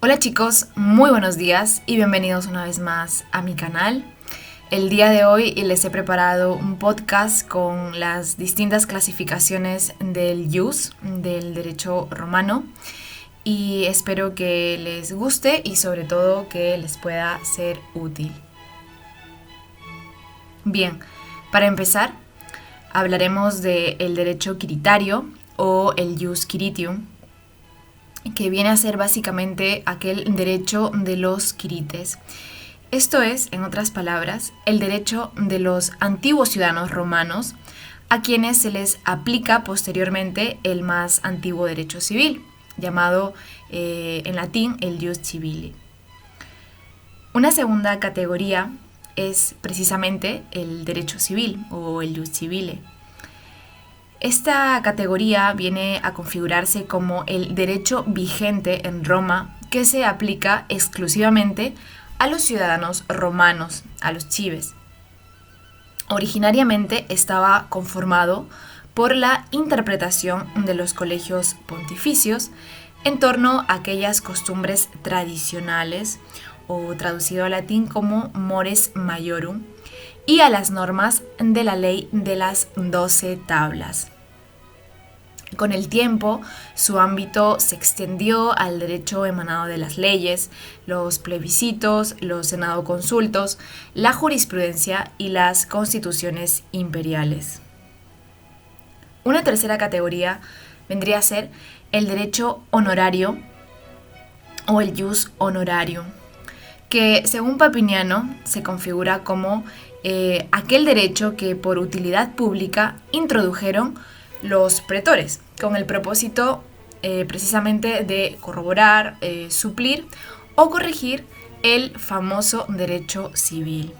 Hola chicos, muy buenos días y bienvenidos una vez más a mi canal. El día de hoy les he preparado un podcast con las distintas clasificaciones del jus, del derecho romano, y espero que les guste y sobre todo que les pueda ser útil. Bien, para empezar, hablaremos del derecho quiritario o el jus quiritium, que viene a ser básicamente aquel derecho de los quirites. Esto es, en otras palabras, el derecho de los antiguos ciudadanos romanos a quienes se les aplica posteriormente el más antiguo derecho civil, llamado en latín el jus civile. Una segunda categoría es precisamente el derecho civil o el jus civile. Esta categoría viene a configurarse como el derecho vigente en Roma que se aplica exclusivamente a los ciudadanos romanos, a los cives. Originariamente estaba conformado por la interpretación de los colegios pontificios en torno a aquellas costumbres tradicionales, o traducido al latín como mores maiorum, y a las normas de la ley de las 12 tablas. Con el tiempo, su ámbito se extendió al derecho emanado de las leyes, los plebiscitos, los senado-consultos, la jurisprudencia y las constituciones imperiales. Una tercera categoría vendría a ser el derecho honorario o el jus honorarium, que según Papiniano se configura como aquel derecho que por utilidad pública introdujeron los pretores, con el propósito precisamente de corroborar, suplir o corregir el famoso derecho civil.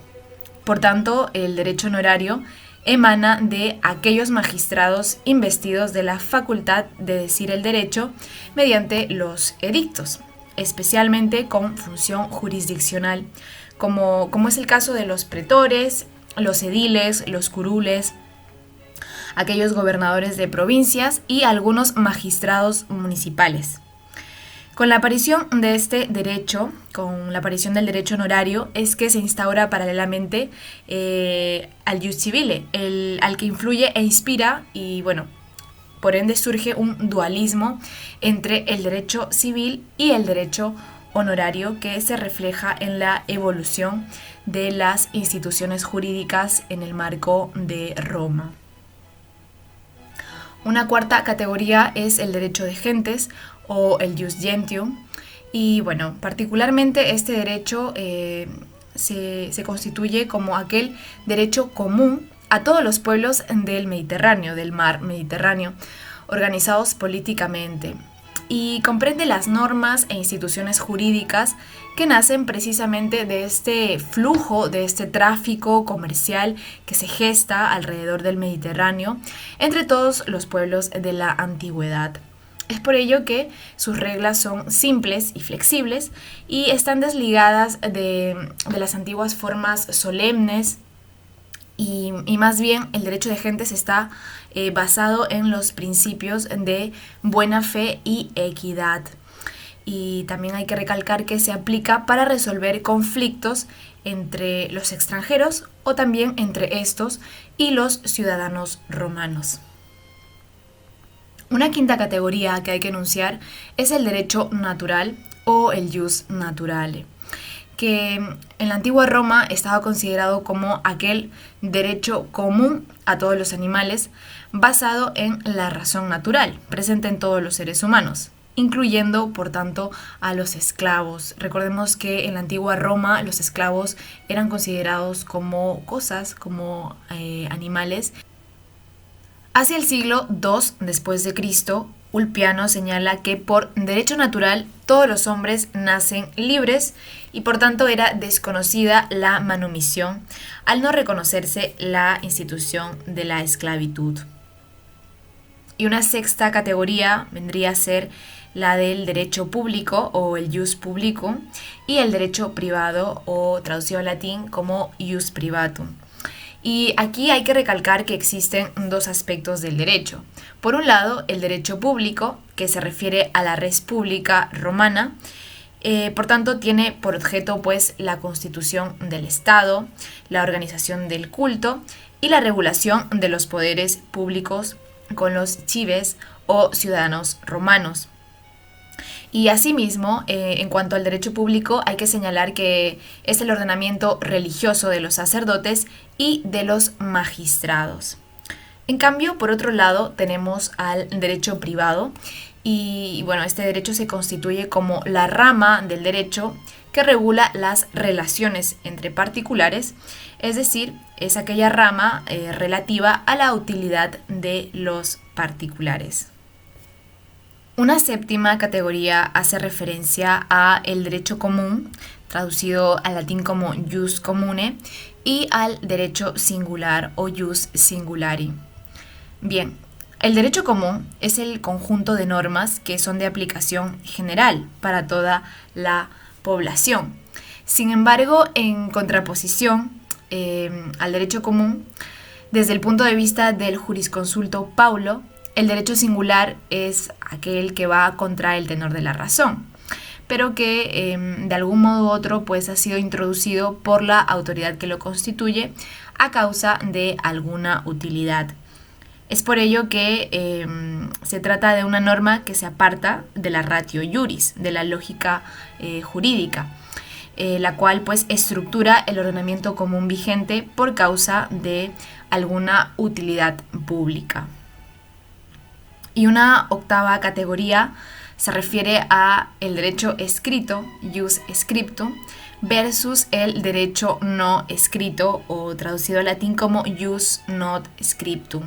Por tanto, el derecho honorario emana de aquellos magistrados investidos de la facultad de decir el derecho mediante los edictos, especialmente con función jurisdiccional, como es el caso de los pretores, los ediles, los curules, aquellos gobernadores de provincias y algunos magistrados municipales. Con la aparición de este derecho, con la aparición del derecho honorario, es que se instaura paralelamente al jus civile, al que influye e inspira, y bueno, por ende surge un dualismo entre el derecho civil y el derecho honorario que se refleja en la evolución de las instituciones jurídicas en el marco de Roma. Una cuarta categoría es el derecho de gentes o el jus gentium, y bueno, particularmente este derecho se constituye como aquel derecho común a todos los pueblos del Mediterráneo, del mar Mediterráneo, organizados políticamente, y comprende las normas e instituciones jurídicas que nacen precisamente de este flujo, de este tráfico comercial que se gesta alrededor del Mediterráneo entre todos los pueblos de la antigüedad. Es por ello que sus reglas son simples y flexibles y están desligadas de las antiguas formas solemnes, y más bien el derecho de gentes está basado en los principios de buena fe y equidad. Y también hay que recalcar que se aplica para resolver conflictos entre los extranjeros o también entre estos y los ciudadanos romanos. Una quinta categoría que hay que enunciar es el derecho natural o el jus naturale, que en la antigua Roma estaba considerado como aquel derecho común a todos los animales basado en la razón natural, presente en todos los seres humanos, incluyendo, por tanto, a los esclavos. Recordemos que en la antigua Roma los esclavos eran considerados como cosas, como animales. Hacia el siglo II después de Cristo, Ulpiano señala que por derecho natural todos los hombres nacen libres y por tanto era desconocida la manumisión al no reconocerse la institución de la esclavitud. Y una sexta categoría vendría a ser la del derecho público o el jus publicum y el derecho privado, o traducido al latín como jus privatum. Y aquí hay que recalcar que existen dos aspectos del derecho. Por un lado, el derecho público, que se refiere a la res pública romana, Por tanto, tiene por objeto pues la constitución del Estado, la organización del culto y la regulación de los poderes públicos con los cives o ciudadanos romanos. Y asimismo, en cuanto al derecho público, hay que señalar que es el ordenamiento religioso de los sacerdotes y de los magistrados. En cambio, por otro lado, tenemos al derecho privado y bueno, este derecho se constituye como la rama del derecho que regula las relaciones entre particulares, es decir, es aquella rama relativa a la utilidad de los particulares. Una séptima categoría hace referencia a el derecho común, traducido al latín como jus commune, y al derecho singular o jus singulari. Bien, el derecho común es el conjunto de normas que son de aplicación general para toda la población. Sin embargo, en contraposición al derecho común, desde el punto de vista del jurisconsulto Paulo, el derecho singular es aquel que va contra el tenor de la razón, pero que de algún modo u otro pues ha sido introducido por la autoridad que lo constituye a causa de alguna utilidad. Es por ello que se trata de una norma que se aparta de la ratio iuris, de la lógica jurídica, la cual pues estructura el ordenamiento común vigente por causa de alguna utilidad pública. Y una octava categoría se refiere a el derecho escrito, jus scriptum, versus el derecho no escrito, o traducido al latín como jus not scriptum.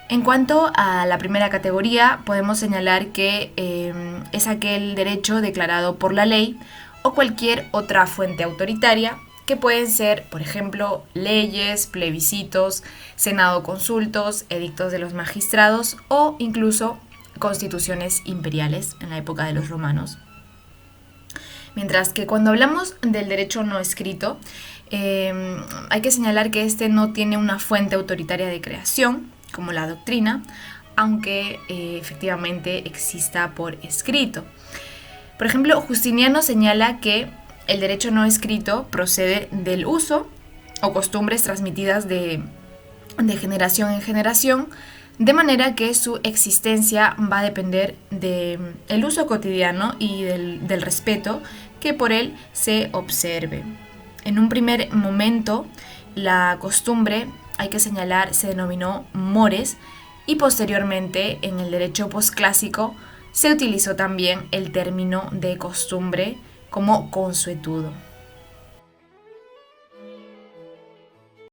En cuanto a la primera categoría, podemos señalar que es aquel derecho declarado por la ley o cualquier otra fuente autoritaria, que pueden ser, por ejemplo, leyes, plebiscitos, senado consultos, edictos de los magistrados o incluso constituciones imperiales en la época de los romanos. Mientras que cuando hablamos del derecho no escrito, hay que señalar que este no tiene una fuente autoritaria de creación, como la doctrina, aunque efectivamente exista por escrito. Por ejemplo, Justiniano señala que el derecho no escrito procede del uso o costumbres transmitidas de generación en generación, de manera que su existencia va a depender del uso cotidiano y del respeto que por él se observe. En un primer momento, la costumbre, hay que señalar, se denominó mores y posteriormente, en el derecho posclásico, se utilizó también el término de costumbre como consuetudo.